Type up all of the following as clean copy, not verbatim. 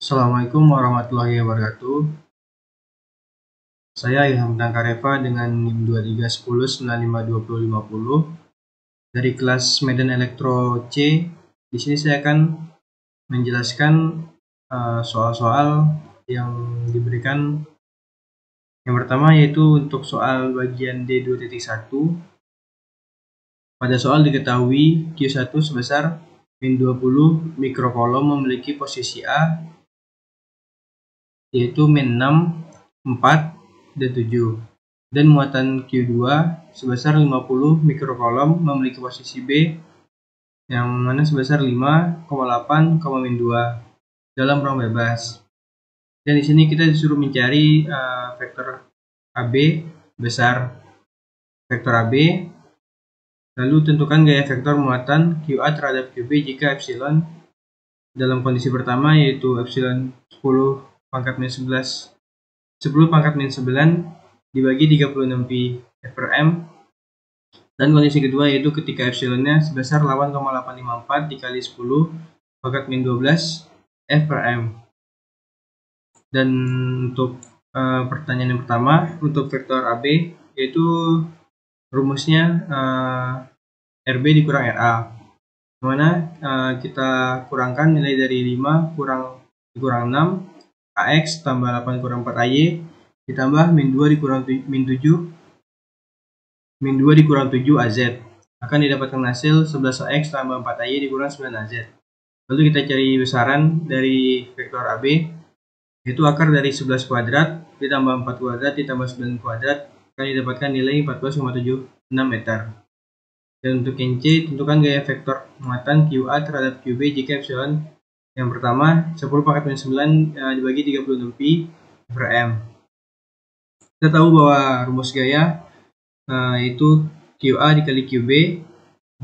Assalamualaikum warahmatullahi wabarakatuh. Saya Ilham Tangkareva dengan NIM 2310952050 dari kelas Medan Elektro C. Di sini saya akan menjelaskan soal-soal yang diberikan. Yang pertama yaitu untuk soal bagian D2.1. Pada soal diketahui Q1 sebesar min 20 mikrokolom memiliki posisi A yaitu min 6, 4, dan 7, dan muatan Q2 sebesar 50 mikrokolom memiliki posisi B yang mana sebesar 5,8, min 2 dalam ruang bebas. Dan di sini kita disuruh mencari vektor AB besar vektor AB, lalu tentukan gaya vektor muatan QA terhadap QB jika epsilon dalam kondisi pertama yaitu epsilon 10 pangkat min 11 10 pangkat min 9 dibagi 36 pi F per M, dan kondisi kedua yaitu ketika epsilonnya sebesar 8,854 dikali 10 pangkat min 12 F per M. Dan untuk pertanyaan yang pertama untuk vektor AB yaitu rumusnya RB dikurang RA, dimana kita kurangkan nilai dari 5 dikurang 6 AX tambah 8 kurang 4 AY ditambah min 2 dikurang min 2 dikurang 7 AZ akan didapatkan hasil 11 AX tambah 4 AY dikurang 9 AZ. Lalu kita cari besaran dari vektor AB yaitu akar dari 11 kuadrat ditambah 4 kuadrat ditambah 9 kuadrat akan didapatkan nilai 14,76 meter. Dan untuk yang C, tentukan gaya vektor muatan QA terhadap QB jika epsilon yang pertama 10 pangkat min 9 dibagi 36 pi per M. Kita tahu bahwa rumus gaya yaitu QA dikali QB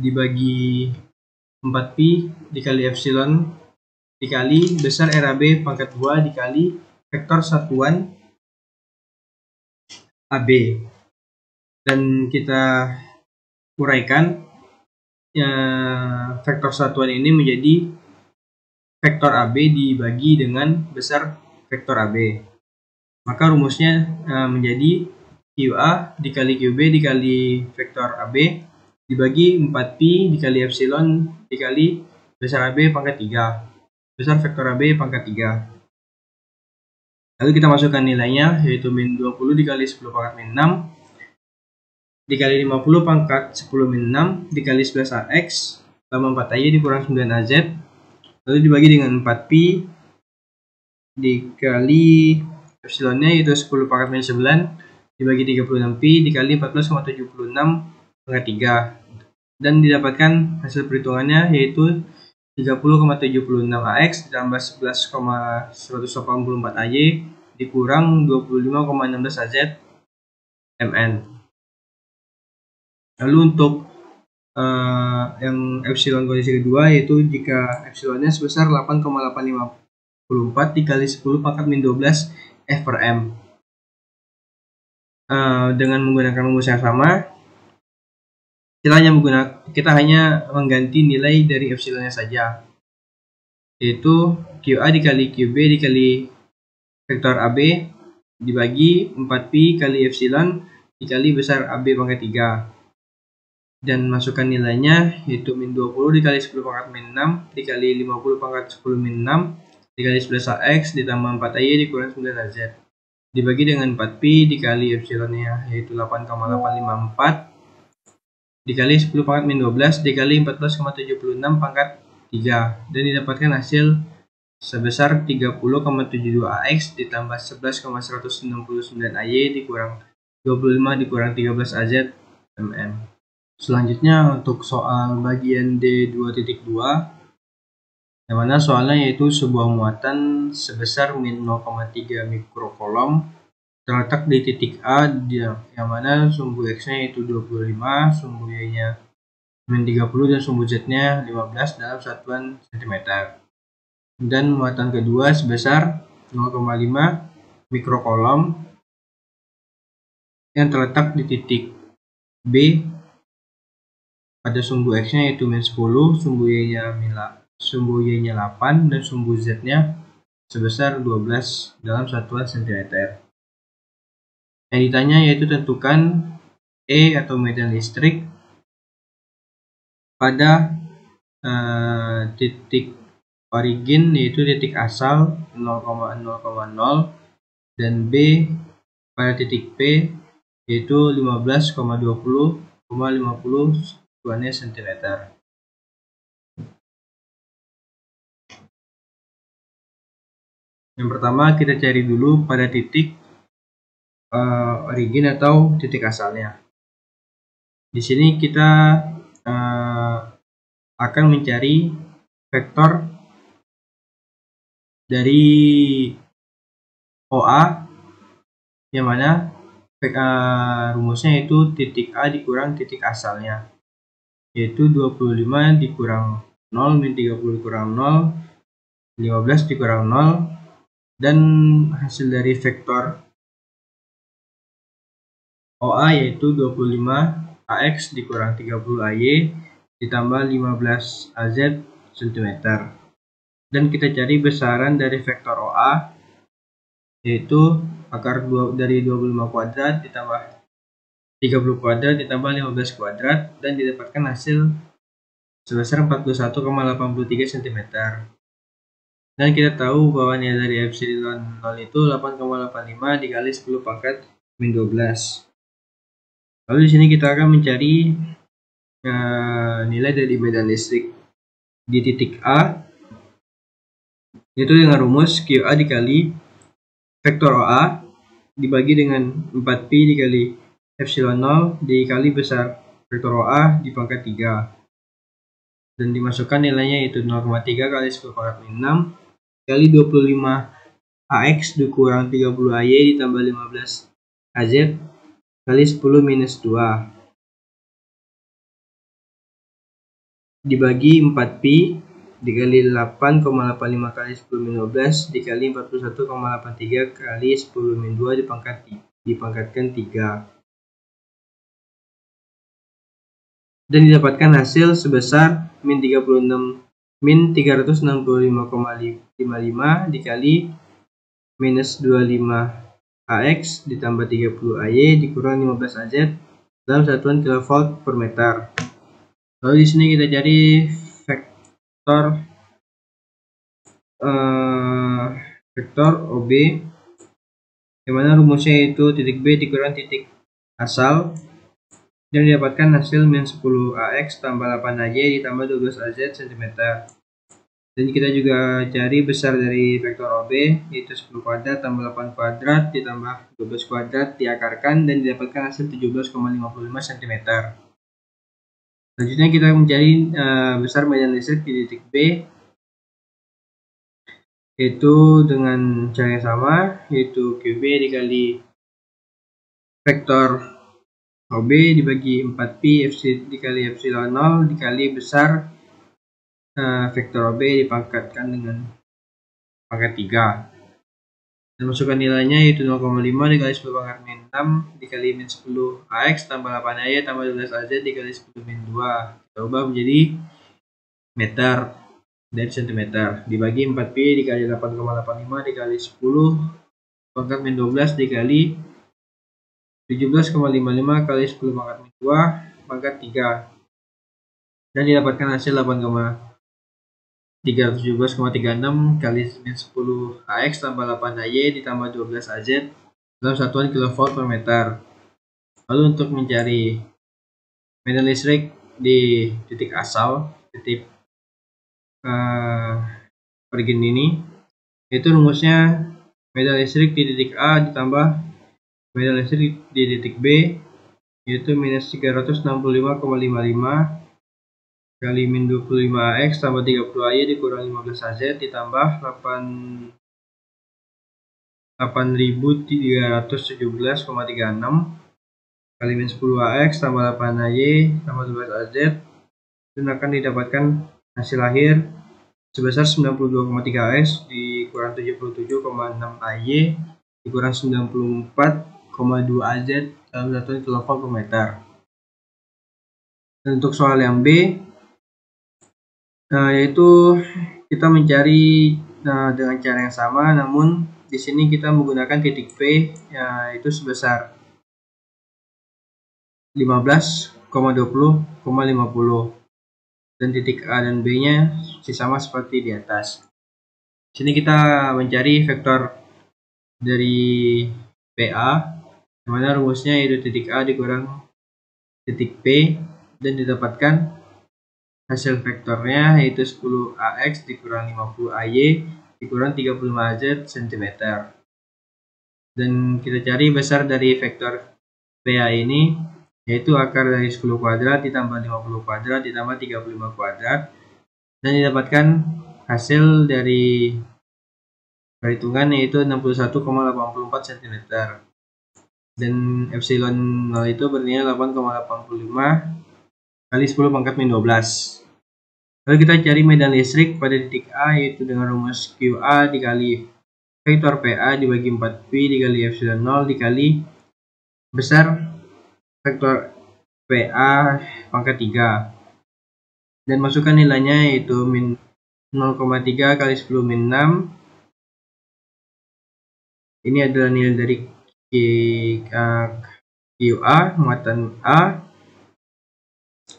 dibagi 4 pi dikali epsilon dikali besar RAB pangkat 2 dikali vektor satuan AB. Dan kita uraikan vektor satuan ini menjadi vektor AB dibagi dengan besar vektor AB. Maka rumusnya menjadi QA dikali QB dikali vektor AB dibagi 4pi dikali epsilon dikali besar AB pangkat 3. Besar vektor AB pangkat 3. Lalu kita masukkan nilainya yaitu min 20 dikali 10 pangkat min 6 dikali 50 pangkat 10 min 6 dikali 11 AX tambah 4 AY dikurang 9 AZ, lalu dibagi dengan 4pi dikali epsilonnya yaitu 10 pangkat min 9 dibagi 36 pi dikali 14,76 pangkat 3, dan didapatkan hasil perhitungannya yaitu 30,76 AX ditambah 11,184 AY dikurang 25,16 AZ MN. Lalu untuk yang epsilon kondisi kedua yaitu jika epsilonnya sebesar 8,854 dikali 10 pangkat min 12 F per M. Dengan menggunakan rumus yang sama, kita hanya mengganti nilai dari epsilonnya saja, yaitu QA dikali QB dikali vektor AB dibagi 4pi kali epsilon dikali besar AB pangkat 3, dan masukkan nilainya yaitu min 20 dikali 10 pangkat min 6 dikali 50 pangkat 10 min 6 dikali 11 AX ditambah 4 AY dikurang 9 AZ dibagi dengan 4pi dikali epsilonnya yaitu 8,854 dikali 10 pangkat min 12 dikali 14,76 pangkat 3, dan didapatkan hasil sebesar 30,72 AX ditambah 11,169 AY dikurang 25 dikurang 13 AZ MN. Selanjutnya untuk soal bagian D2.2, yang mana soalnya yaitu sebuah muatan sebesar min 0,3 mikrokolom terletak di titik A yang mana sumbu X-nya yaitu 25, sumbu Y-nya min 30, dan sumbu Z-nya 15 dalam satuan cm. Dan muatan kedua sebesar 0,5 mikrokolom yang terletak di titik B pada sumbu X-nya yaitu min 10, sumbu Y-nya 8, dan sumbu Z-nya sebesar 12 dalam satuan cm. Yang ditanya yaitu tentukan E atau medan listrik pada titik origin yaitu titik asal 0,0,0 dan B pada titik P yaitu 15,20,50 cm. Yang pertama kita cari dulu pada titik origin atau titik asalnya. Di sini kita akan mencari vektor dari OA yang mana rumusnya itu titik A dikurang titik asalnya, yaitu 25 dikurang 0 min 30 dikurang 0, 15 dikurang 0, dan hasil dari vektor OA yaitu 25 AX dikurang 30 AY ditambah 15 AZ cm. Dan kita cari besaran dari vektor OA yaitu akar dari 25 kuadrat ditambah 30 kuadrat ditambah 15 kuadrat dan didapatkan hasil sebesar 41,83 cm. Dan kita tahu bahwa nilai dari epsilon 0 itu 8,85 dikali 10 pangkat min 12. Lalu di sini kita akan mencari nilai dari medan listrik di titik A, yaitu dengan rumus QA dikali vektor OA dibagi dengan 4pi dikali epsilon 0 dikali besar vektor OA di pangkat 3. Dan dimasukkan nilainya yaitu 0,3 kali 10 pangkat min 6 kali 25 AX dikurang 30 AY ditambah 15 AZ kali 10 minus 2 dibagi 4pi dikali 8,85 kali 10 min 12 dikali 41,83 kali 10 min 2 dipangkatkan 3. Dan didapatkan hasil sebesar min 365,55 dikali minus 25 AX ditambah 30 AY dikurang 15 AZ dalam satuan kilovolt per meter. Lalu di sini kita cari vektor OB yang mana rumusnya yaitu titik B dikurang titik asal dan didapatkan hasil min 10 AX tambah 8 AY ditambah 12 AZ cm. Dan kita juga cari besar dari vektor OB yaitu 10 kuadrat tambah 8 kuadrat ditambah 12 kuadrat diakarkan dan didapatkan hasil 17,55 cm. Selanjutnya kita mencari besar medan listrik di titik B, yaitu dengan cara yang sama, yaitu QB dikali vektor OB dibagi 4pi dikali epsilon 0 dikali besar vektor OB dipangkatkan dengan pangkat 3. Dan masukkan nilainya yaitu 0,5 dikali 10 pangkat min 6 dikali min 10 AX tambah 8 AY tambah 12 AZ dikali 10 min 2. Kita ubah menjadi meter dari centimeter dibagi 4pi dikali 8,85 dikali 10 pangkat min 12 dikali 17,55 kali 10 pangkat min 2 pangkat 3 dan didapatkan hasil 317,36 kali min 10 AX tambah 8 AY ditambah 12 AZ dalam satuan kilovolt per meter. Lalu untuk mencari medan listrik di titik asal, titik origin ini, itu rumusnya medan listrik di titik A ditambah medan listrik di titik B yaitu minus 365,55 kali min 25 AX tambah 30 AY dikurang 15 AZ ditambah 8.317,36 kali min 10 AX tambah 8 AY tambah 12 AZ dan akan didapatkan hasil akhir sebesar 92,3 AX dikurang 77,6 AY dikurang 94,2 AZ dalam satuan kilovolt per meter. Dan untuk soal yang B, yaitu kita mencari dengan cara yang sama, namun di sini kita menggunakan titik P yaitu sebesar 15,20,50 dan titik A dan B nya sama seperti di atas. Di sini kita mencari vektor dari PA, dimana rumusnya yaitu titik A dikurang titik P, dan didapatkan hasil vektornya yaitu 10AX dikurang 50AY dikurang 35AZ cm. Dan kita cari besar dari vektor PA ini yaitu akar dari 10 kuadrat ditambah 50 kuadrat ditambah 35 kuadrat, dan didapatkan hasil dari perhitungan yaitu 61,84 cm, dan epsilon 0 itu bernilai 8,85 kali 10 pangkat min 12. Lalu kita cari medan listrik pada titik A yaitu dengan rumus QA dikali vektor PA dibagi 4Pi dikali epsilon 0 dikali besar vektor PA pangkat 3, dan masukkan nilainya yaitu min 0,3 kali 10 min 6. Ini adalah nilai dari QA muatan A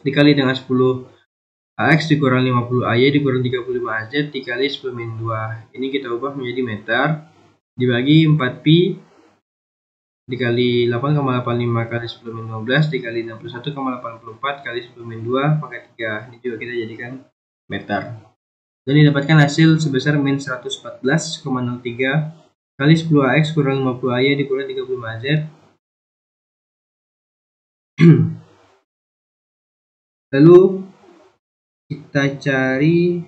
dikali dengan 10 AX dikurang 50 AY dikurang 35 AZ dikali 10 min 2. Ini kita ubah menjadi meter dibagi 4Pi dikali 8,85 kali 10 min 12 dikali 61,84 kali 10 min 2 pangkat 3. Ini juga kita jadikan meter. Dan didapatkan hasil sebesar min 114,03 kali 10AX kurang 50AY dikurang 35 AZ. Lalu kita cari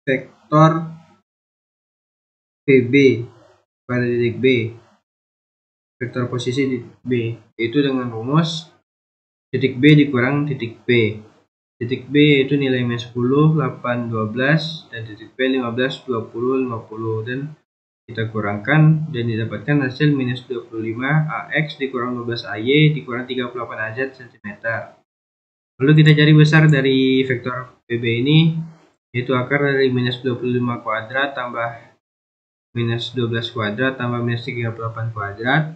vektor PB pada titik B, vektor posisi di B, yaitu dengan rumus titik B dikurang titik P. Titik B itu nilai min 10, 8, 12, dan titik P 15, 20, 50, dan kita kurangkan dan didapatkan hasil minus 25 AX dikurang 12 AY dikurang 38 AZ cm. Lalu kita cari besar dari vektor PB ini yaitu akar dari minus 25 kuadrat tambah minus 12 kuadrat tambah minus 38 kuadrat,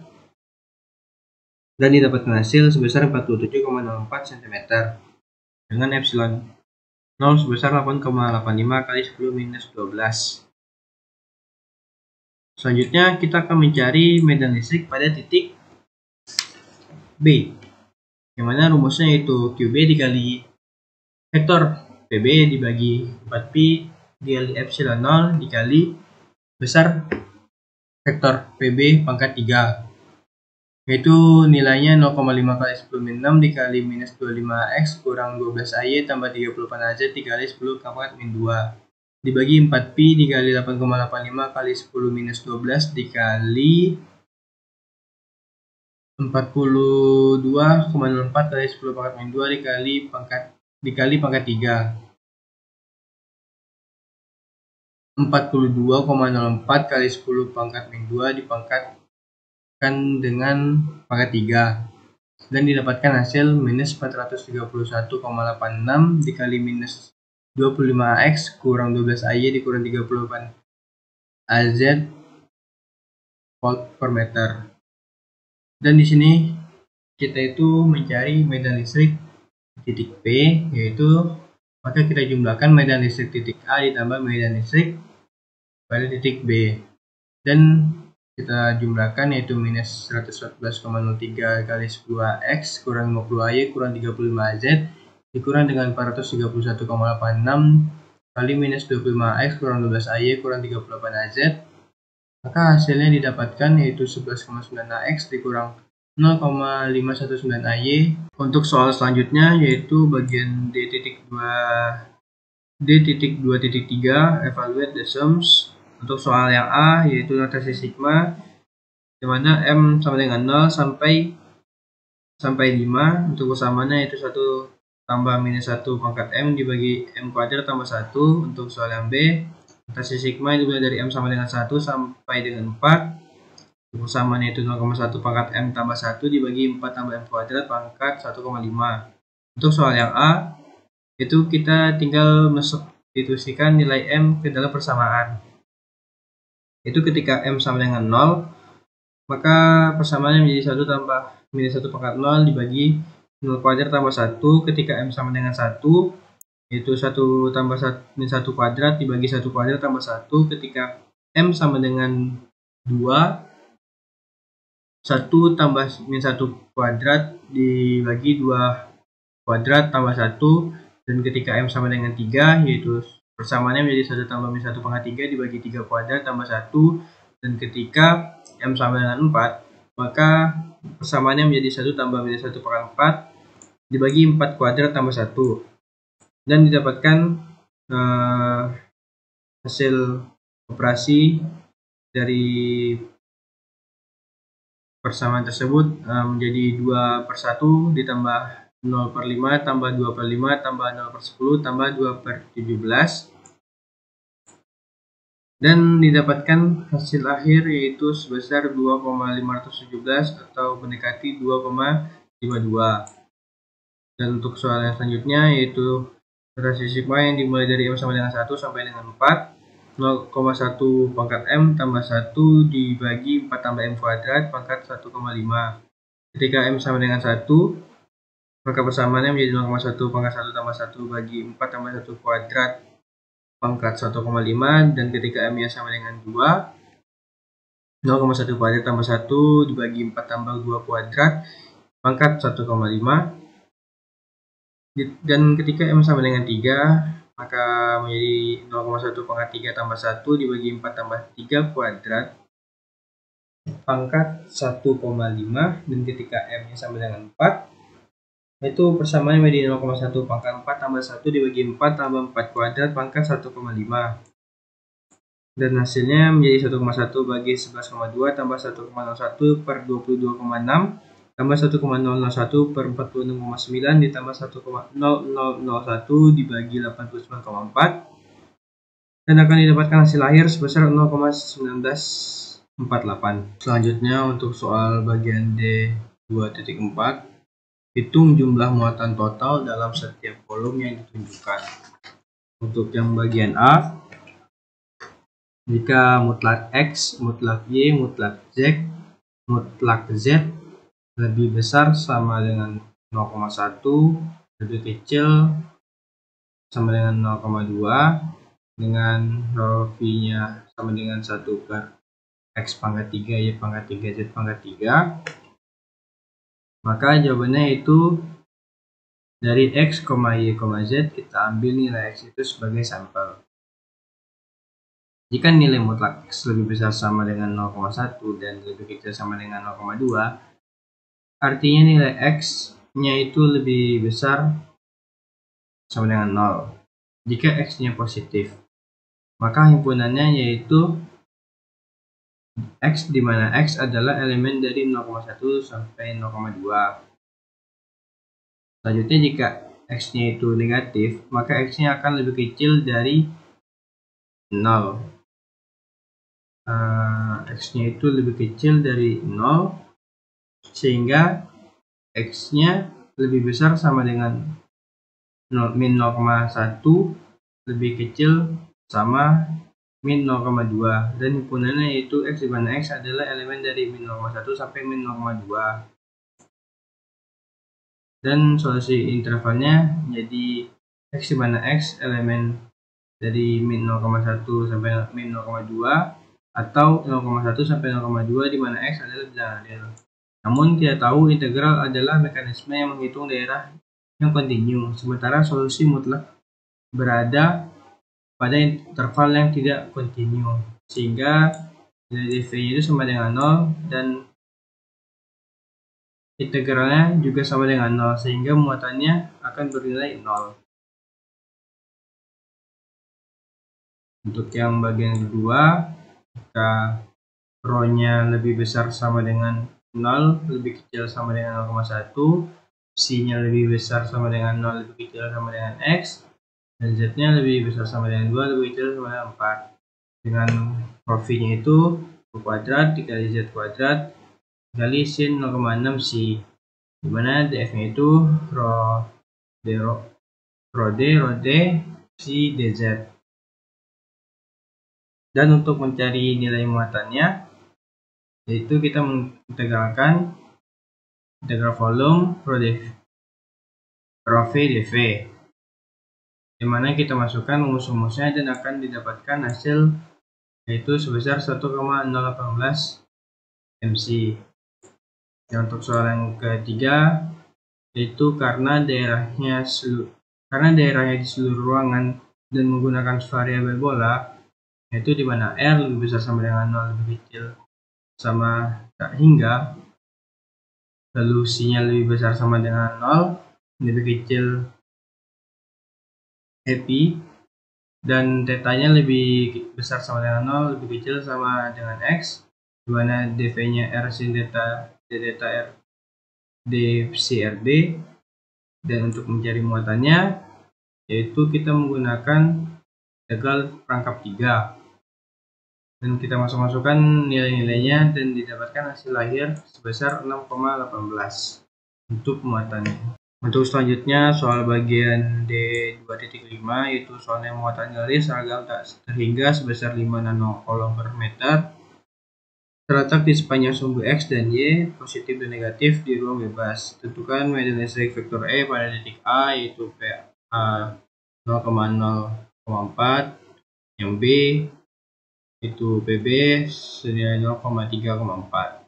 dan didapatkan hasil sebesar 47,04 cm dengan epsilon 0 sebesar 8,85 kali 10 minus 12. Selanjutnya kita akan mencari medan listrik pada titik B, yang mana rumusnya yaitu QB dikali vektor PB dibagi 4Pi dikali epsilon 0 dikali besar vektor PB pangkat 3, yaitu nilainya 0,5 kali 10 min 6 dikali minus 25X kurang 12AY tambah 38 AZ dikali 10 pangkat min 2 dibagi 4Pi dikali 8,85 kali 10 minus 12 dikali 42,04 kali 10 pangkat min 2 dikali pangkat 3. 42,04 kali 10 pangkat min 2 dipangkatkan dengan pangkat 3, dan didapatkan hasil minus 431,86 dikali minus 25X kurang 12AY dikurang 38 AZ volt per meter. Dan di sini kita itu mencari medan listrik titik P, yaitu maka kita jumlahkan medan listrik titik A ditambah medan listrik pada titik B, dan kita jumlahkan yaitu minus 114,03 kali 10X kurang 50AY kurang 35AZ dikurang dengan 431,86 kali minus 25X kurang 12AY kurang 38AZ, maka hasilnya didapatkan yaitu 11,9AX dikurang 0,519AY. Untuk soal selanjutnya yaitu bagian D.2.3 evaluate the sums. Untuk soal yang A yaitu notasi sigma, dimana M sama dengan 0 sampai 5. Untuk persamaannya yaitu 1 tambah minus 1 pangkat M dibagi M kuadrat tambah 1. Untuk soal yang B, notasi sigma dimulai dari M sama dengan 1 sampai dengan 4. Untuk persamaannya itu 0,1 pangkat M tambah 1 dibagi 4 tambah M kuadrat pangkat 1,5. Untuk soal yang A, itu kita tinggal mensubstitusikan nilai M ke dalam persamaan. Itu ketika M sama dengan 0, maka persamaannya menjadi 1 tambah minus 1 pangkat 0 dibagi 0 kuadrat tambah 1. Ketika M sama dengan 1, yaitu 1 tambah 1, minus 1 kuadrat dibagi 1 kuadrat tambah 1. Ketika M sama dengan 2, 1 tambah minus 1 kuadrat dibagi 2 kuadrat tambah 1. Dan ketika M sama dengan 3, yaitu persamaannya menjadi 1 tambah minus 1 pangkat 3 dibagi 3 kuadrat tambah 1. Dan ketika M sama dengan 4, maka persamaannya menjadi 1 tambah minus 1 pangkat 4 dibagi 4 kuadrat tambah 1. Dan didapatkan hasil operasi dari persamaan tersebut menjadi 2/1 ditambah 0/5 tambah 2/5 tambah 0/10 tambah 2/17. Dan didapatkan hasil akhir yaitu sebesar 2,517 atau mendekati 2,52. Dan untuk soal yang selanjutnya yaitu rotasi sigma yang dimulai dari M sama dengan 1 sampai dengan 4. 0,1 pangkat M tambah 1 dibagi 4 tambah M kuadrat pangkat 1,5. Ketika M sama dengan 1, maka persamaannya menjadi 0,1 pangkat 1 tambah 1 bagi 4 tambah 1 kuadrat pangkat 1,5. Dan ketika M nya sama dengan 2, 0,1 kuadrat tambah 1 dibagi 4 tambah 2 kuadrat pangkat 1,5. Dan ketika M sama dengan 3, maka menjadi 0,1 pangkat 3 tambah 1 dibagi 4 tambah 3 kuadrat pangkat 1,5. Dan ketika M nya sama dengan 4, itu persamaannya menjadi 0,1 pangkat 4 tambah 1 dibagi 4 tambah 4 kuadrat pangkat 1,5. Dan hasilnya menjadi 1,1 bagi 11,2 tambah 1,01 per 22,6 tambah 1,001 per 46,9 ditambah 1,0001 dibagi 89,4. Dan akan didapatkan hasil akhir sebesar 0,1948. Selanjutnya untuk soal bagian D2.4, hitung jumlah muatan total dalam setiap kolom yang ditunjukkan. Untuk yang bagian A, jika mutlak X, mutlak Y, mutlak Z lebih besar sama dengan 0,1, lebih kecil sama dengan 0,2, dengan rho V-nya sama dengan 1 per X pangkat 3, Y pangkat 3, Z pangkat 3, maka jawabannya itu dari X, Y, Z kita ambil nilai X itu sebagai sampel. Jika nilai mutlak X lebih besar sama dengan 0,1 dan lebih kecil sama dengan 0,2, artinya nilai X-nya itu lebih besar sama dengan 0. Jika X-nya positif, maka himpunannya yaitu X, di mana X adalah elemen dari 0,1 sampai 0,2. Selanjutnya jika X-nya itu negatif, maka X-nya akan lebih kecil dari 0. X-nya itu lebih kecil dari 0, sehingga X-nya lebih besar sama dengan min 0,1 lebih kecil sama min 0,2. Dan himpunannya yaitu X, di mana X adalah elemen dari min 0,1 sampai min 0,2. Dan solusi intervalnya menjadi X, di mana X elemen dari min 0,1 sampai min 0,2 atau 0,1 sampai 0,2, di mana X adalah bilangan real. Namun tidak tahu integral adalah mekanisme yang menghitung daerah yang kontinu, sementara solusi mutlak berada pada interval yang tidak kontinu, sehingga nilai dv-nya itu sama dengan 0 dan integralnya juga sama dengan 0, sehingga muatannya akan bernilai 0. Untuk yang bagian kedua, jika rho-nya lebih besar sama dengan 0, lebih kecil sama dengan 0,1, C-nya lebih besar sama dengan 0, lebih kecil sama dengan X, dan Z-nya lebih besar sama dengan 2, lebih kecil sama dengan 4. Dengan rho V-nya itu rho kuadrat dikali Z kuadrat dikali sin 0,6 C, dimana df-nya itu rho D C dz. Dan untuk mencari nilai muatannya, yaitu kita mengintegralkan integral volume rho V dV, di mana kita masukkan rumus-rumusnya dan akan didapatkan hasil yaitu sebesar 1,018 mc. Dan untuk soal yang ketiga, yaitu karena daerahnya di seluruh ruangan dan menggunakan variabel bola, yaitu di mana R lebih besar sama dengan 0, lebih kecil sama hingga, lalu C-nya lebih besar sama dengan 0, lebih kecil happy, dan theta-nya lebih besar sama dengan 0, lebih kecil sama dengan X, di mana dv-nya R sin theta d theta R d CRB. Dan untuk mencari muatannya, yaitu kita menggunakan integral perangkap 3. Dan kita masukkan nilai-nilainya dan didapatkan hasil akhir sebesar 6,18 untuk muatannya. Untuk selanjutnya soal bagian D2.5, yaitu soalnya muatan garis seragam tak terhingga sebesar 5 nanocoulomb per meter terletak di sepanjang sumbu X dan Y positif dan negatif di ruang bebas. Tentukan medan listrik vektor E pada titik A, yaitu PA 0,0,4, yang B itu PB senilai 0,3,4.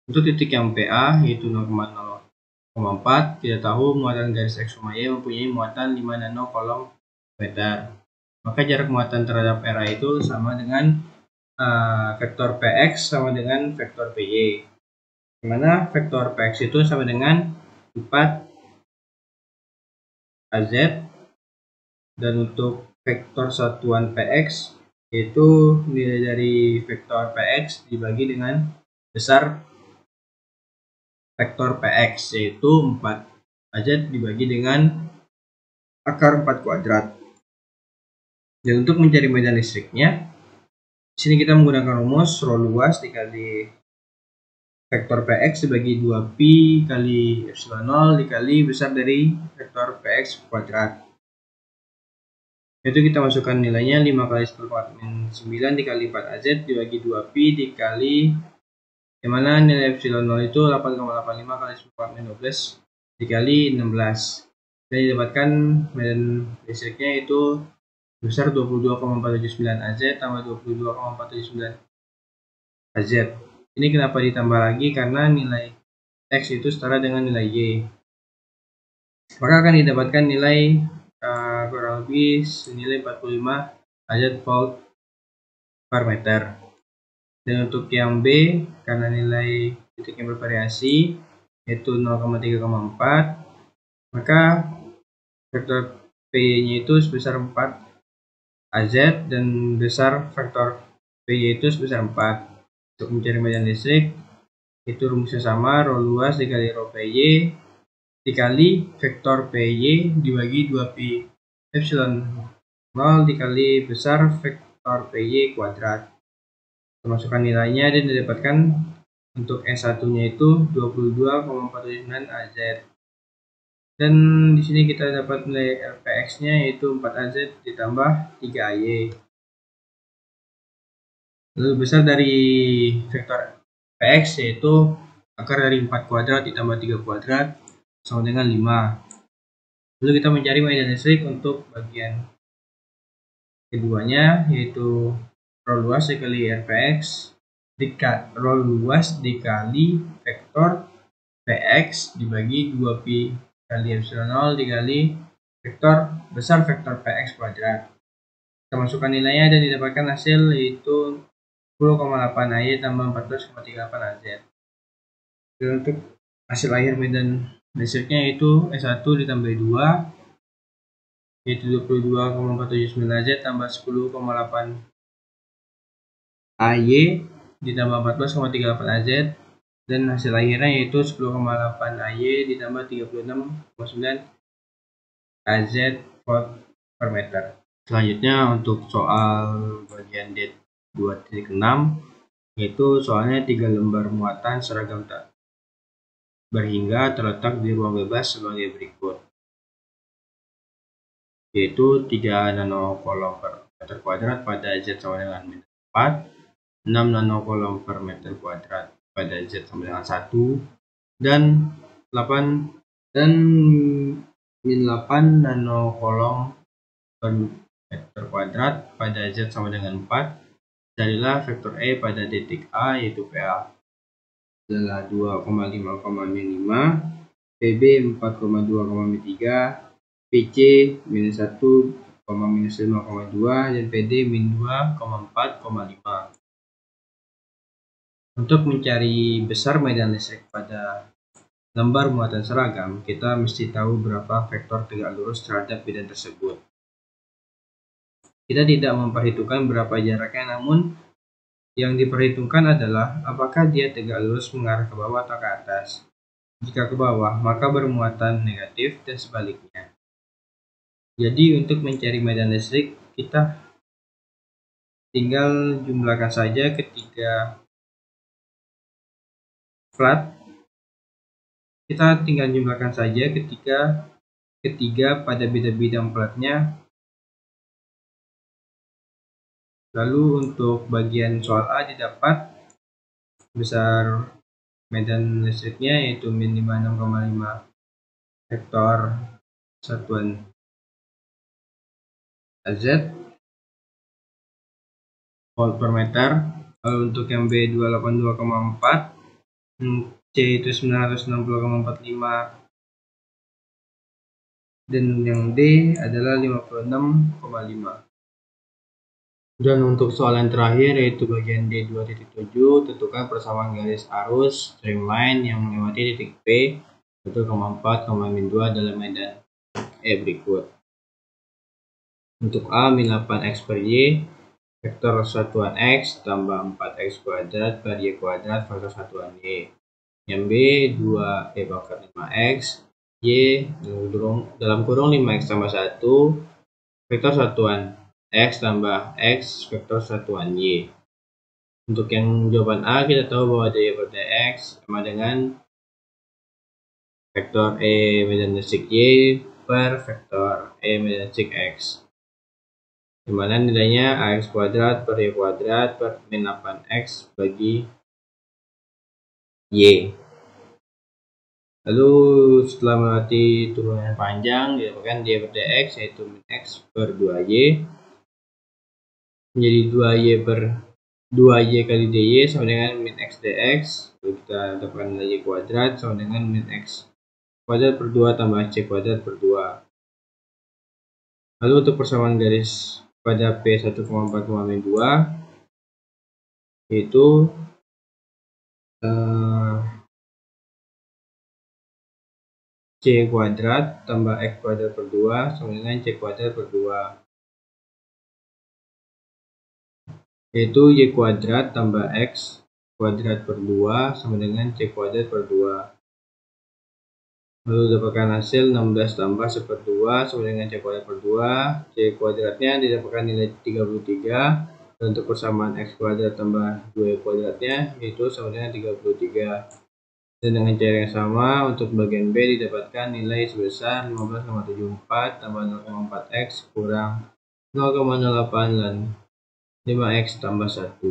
Untuk titik yang PA yaitu 0,0,4, kita tahu muatan garis X, Y mempunyai muatan 5 nanocoulomb meter. Maka jarak muatan terhadap RA itu sama dengan vektor PX sama dengan vektor PY. Dimana vektor PX itu sama dengan 4 AZ, dan untuk vektor satuan PX yaitu nilai dari vektor PX dibagi dengan besar vektor PX, yaitu 4 AZ dibagi dengan akar 4 kuadrat. Dan untuk mencari medan listriknya, di sini kita menggunakan rumus rho luas dikali vektor PX dibagi 2pi kali epsilon 0 dikali besar dari vektor PX kuadrat. Itu kita masukkan nilainya 5 kali 10⁻⁹ dikali 4AZ dibagi 2pi dikali, dimana nilai epsilon 0 itu 8,85 kali 10⁻12 dikali 16, dan didapatkan medan listriknya itu besar 22,479 AZ tambah 22,479 AZ. Ini kenapa ditambah lagi? Karena nilai X itu setara dengan nilai Y, maka akan didapatkan nilai kurang lebih senilai 45 AZ volt per meter. Dan untuk yang B, karena nilai titiknya bervariasi yaitu 0,3,4, maka vektor PY-nya itu sebesar 4 AZ dan besar vektor PY itu sebesar 4. Untuk mencari medan listrik, itu rumusnya sama, rho luas dikali rho PY dikali vektor PY dibagi 2pi epsilon 0 dikali besar vektor PY kuadrat. Masukkan nilainya dan didapatkan untuk S1 nya itu 22,479 AZ. Dan di sini kita dapat nilai RPX nya yaitu 4 AZ ditambah 3 AY. Lalu besar dari vektor PX yaitu akar dari 4 kuadrat ditambah 3 kuadrat sama dengan 5. Lalu kita mencari medan listrik untuk bagian keduanya, yaitu rho luas dikali RPX rho luas dikali vektor PX dibagi 2pi kali epsilon 0 dikali vektor besar vektor PX kuadrat. Kita masukkan nilainya dan didapatkan hasil yaitu 10,8 AY tambah 14,38 AZ. Dan untuk hasil akhir medan listriknya yaitu S1 ditambah 2 yaitu 22,479 AZ tambah 10,8 AY ditambah 14,38 AZ, dan hasil akhirnya yaitu 10,8 AY ditambah 36,9 AZ volt per meter. Selanjutnya untuk soal bagian D2.6, yaitu soalnya 3 lembar muatan seragam tak berhingga terletak di ruang bebas sebagai berikut, yaitu 3 nanocoulomb per meter kuadrat pada Z sama dengan min 4, 6 nanocoulomb per meter kuadrat pada Z sama dengan 1, dan min 8 nanocoulomb per meter kuadrat pada Z sama dengan 4. Carilah vektor E pada titik A, yaitu PA adalah 2,5,5, PB 4,2,3, PC minus 1, minus 5,2, dan PD min 2,4,5. Untuk mencari besar medan listrik pada lembar muatan seragam, kita mesti tahu berapa vektor tegak lurus terhadap medan tersebut. Kita tidak memperhitungkan berapa jaraknya, namun yang diperhitungkan adalah apakah dia tegak lurus mengarah ke bawah atau ke atas. Jika ke bawah, maka bermuatan negatif dan sebaliknya. Jadi untuk mencari medan listrik, kita tinggal jumlahkan saja ketiga plat. Kita tinggal jumlahkan saja ketiga pada bidang-bidang platnya. Lalu untuk bagian soal A didapat besar medan listriknya yaitu min 56,5 vektor satuan Z volt per meter. Lalu untuk yang B 282,4, C itu 960,45, dan yang D adalah 56,5. Dan untuk soal yang terakhir yaitu bagian D2.7, tentukan persamaan garis arus streamline yang melewati titik P 1,4, min 2 dalam medan E berikut. Untuk A min 8x per Y, vektor satuan X tambah 4x kuadrat per Y kuadrat vektor satuan Y. Yang B 2E pangkat 5x, Y dalam kurung 5x tambah 1, vektor satuan X tambah X vektor satuan Y. Untuk yang jawaban A, kita tahu bahwa dy per dx sama dengan vektor E medan listrik Y per vektor E medan listrik X, dimana nilainya ax kuadrat per Y kuadrat per min 8x bagi Y. Lalu setelah melewati turunan panjang, didapatkan dy per dx yaitu min x per 2y menjadi 2y kali dy sama dengan min x dx. Lalu kita dapatkan nilai y kuadrat sama dengan min x kuadrat per 2 tambah c kuadrat per 2. Lalu untuk persamaan garis pada P 1,4, min 2 yaitu c kuadrat tambah x kuadrat per 2 sama dengan c kuadrat per 2, yaitu y kuadrat tambah x kuadrat per 2 sama dengan c kuadrat per 2. Lalu dapatkan hasil 16 tambah 1/2 sama dengan c kuadrat per 2. C kuadratnya didapatkan nilai 33, dan untuk persamaan x kuadrat tambah 2y kuadratnya yaitu sama dengan 33. Dan dengan cara yang sama untuk bagian B didapatkan nilai sebesar 15,74 tambah 0,4x kurang 0,08 dan 5x tambah 1.